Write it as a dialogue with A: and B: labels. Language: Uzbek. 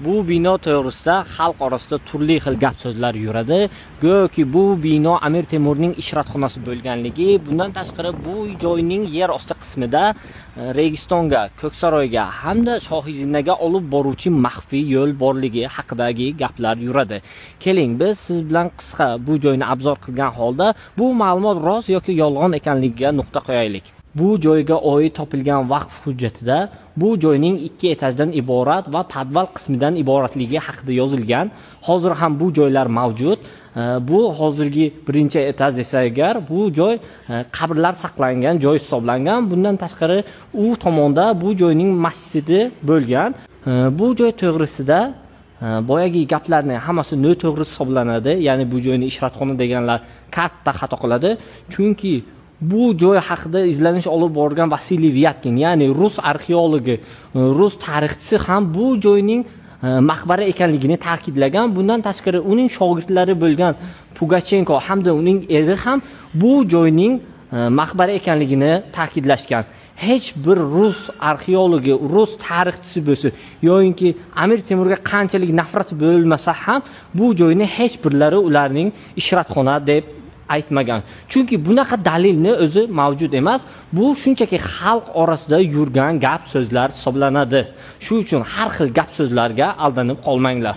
A: Bu bino to'g'risida xalq orasida turli xil gap so'zlar yuradi. Go'yoki bu bino Amir Temurning ishratxonasi bo'lganligi, bundan tashqari bu joyning yer osti qismida Registonga, Ko'ksaroyga hamda Shohizindaga olib boruvchi maxfiy yo'l borligi haqidagi gaplar yuradi. Keling, biz siz bilan qisqa bu joyni obzor qilgan holda bu ma'lumot rost yoki yolg'on ekanligiga nuqta qo'yaylik. Bu joyga oid topilgan vaqf hujjatida bu joyning 2 etajdan iborat va podval qismidan iboratligi haqida yozilgan. Hozir ham bu joylar mavjud. Bu hozirgi birinchi etaj desa agar, bu joy qabrlar saqlangan joy hisoblangan. Bundan tashqari u tomonda bu joyning masjidi bo'lgan. Bu joy to'g'risida boyagi gaplarni hammasi noto'g'ri hisoblanadi. Ya'ni bu joyni ishratxona deganlar katta xato qiladi. Chunki bu joy haqida izlanish olib borgan Vasiliy Vyatkin, ya'ni rus arxeologi, rus tarixchisi ham bu joyning maqbara ekanligini ta'kidlagan. Bundan tashqari uning shogirdlari bo'lgan Pugachenko hamda uning eri ham bu joyning maqbara ekanligini ta'kidlashgan. Hech bir rus arxeologi, rus tarixchisi bo'lsa, yo'inki Amir Temurga qanchalik nafrat bo'lmasa ham bu joyni hech birlari ularning ishratxona deb aytmagan. Chunki bunaqa dalilni o'zi mavjud emas. Bu shunchaki xalq orasida yurgan gap so'zlar hisoblanadi. Shuning uchun har xil gap so'zlarga aldanib qolmanglar.